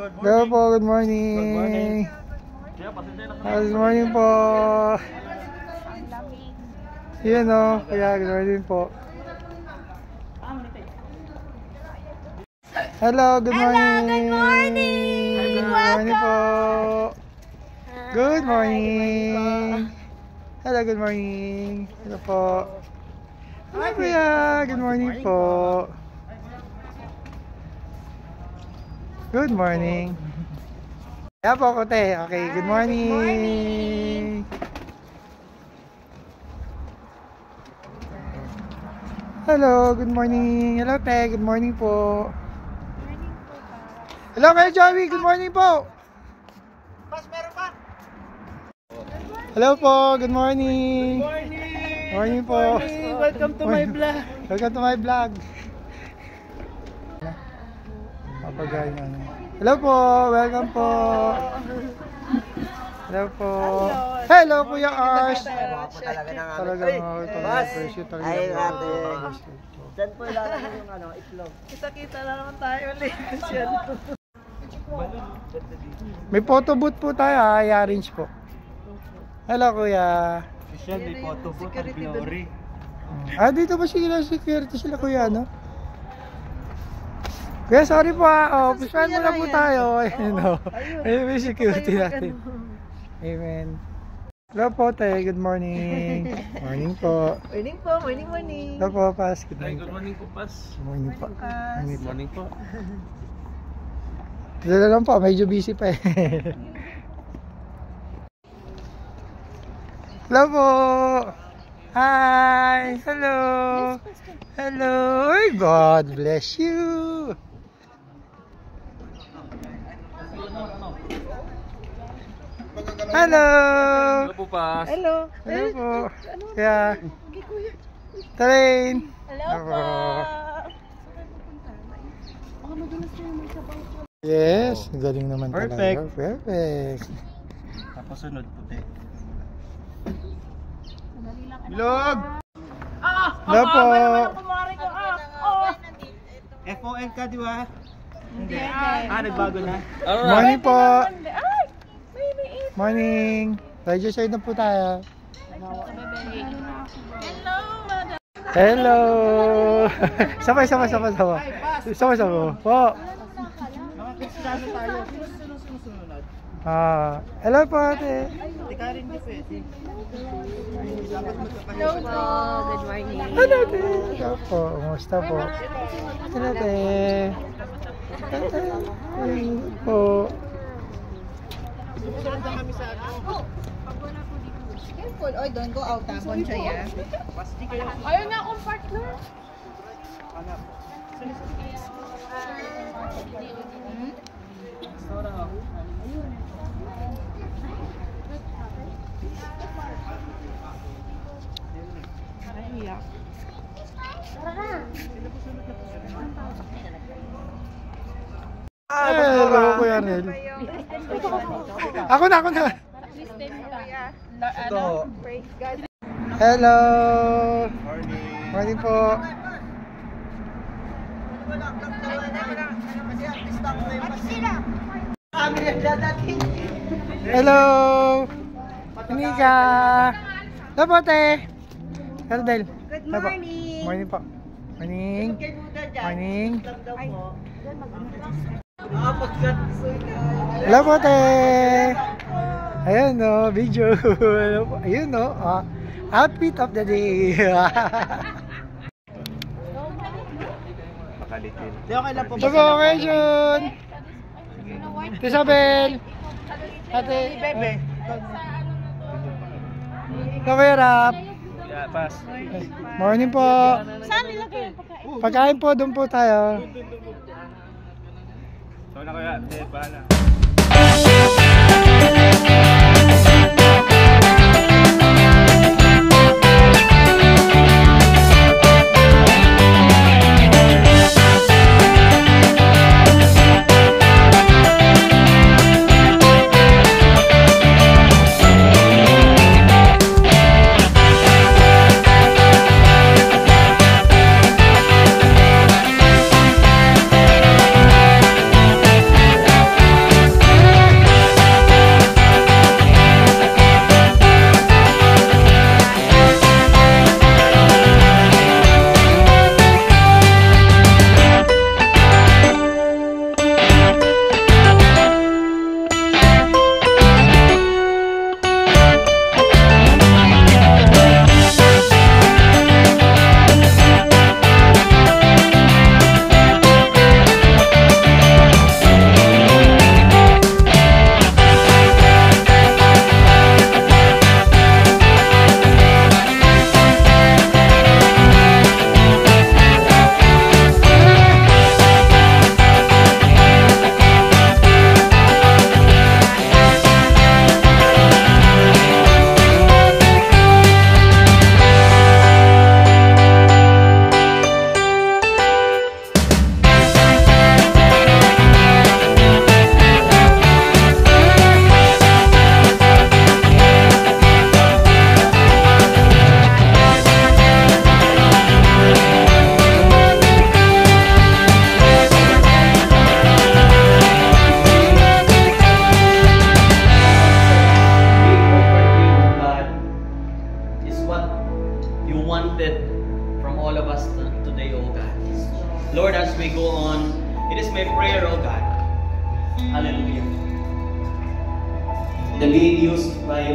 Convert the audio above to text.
Hello po, good morning. Good morning po. Yan o, kaya good morning po. Hello, good morning. Good morning. Good morning po. Good morning. Hello, good morning. Hello po. Hi kuya, good morning po. Good morning. Kaya po ako te. Okay, good morning. Hello, good morning. Hello te, good morning po. Hello kayo Joey, good morning po. Pas, meron pa. Hello po, good morning. Good morning. Morning po. Morning. Welcome to my vlog. Welcome to my vlog. Hello po, welcome po. Hello po. Hello Kuya Ars. Talagang appreciate talaga. Diyan po ilalagay yung itlog. Kita-kita na naman tayo ulit. May photo booth po tayo ha, i-arrange po. Hello Kuya. Siya may photo booth at glory. Dito ba sila security sila Kuya no? Kuya sorry po ha, pushpan muna po tayo. Ayun o, ayun may security natin. Amen. Hello po tayo, good morning. Morning po. Morning po, morning. Hello po, Pas. Good morning. Good morning po, Pas. Good morning po. Good morning po. Dala lang po, medyo busy pa eh. Hello po. Hi. Hello. Hello. Ay, God bless you. Hello. Hello po, Pas. Hello. Hello po. Kaya, train. Hello po. Yes, galing naman Perfect. talaga. Perfect. Tapos sunod puti. Bilog. Hello po. FOL ka, di ba? Hindi. Nagbago na. Morning po. Morning. Radio side na po tayo. Hello. Sabay. Sabay po. Hello po ate. Hello po. Good morning. Hello ate. Hello po. Kumusta po? Hello ate. Hello po. Careful. Oy, don't go out. Tapon siya ya. Ayaw na akong partner. Hello Kuya Arnel. Ako na. Hello. Morning po. Hello. Nika. Hello po te. Hello Del. Good morning. Morning po. Morning. Morning. Hello po te. Ayan no, video. Ayun no, outfit of the day. Makalitin. Di okay lang po. Congratulations. Isabel. Ate. Bebe. Kamerap. Yeah, Pas. Morning po. Saan nilagay yung pagkain? Pagkain po, doon po tayo. So na kaya, bahala. you wanted from all of us today, O God. Lord, as we go on, it is my prayer, O God. Hallelujah. The being used by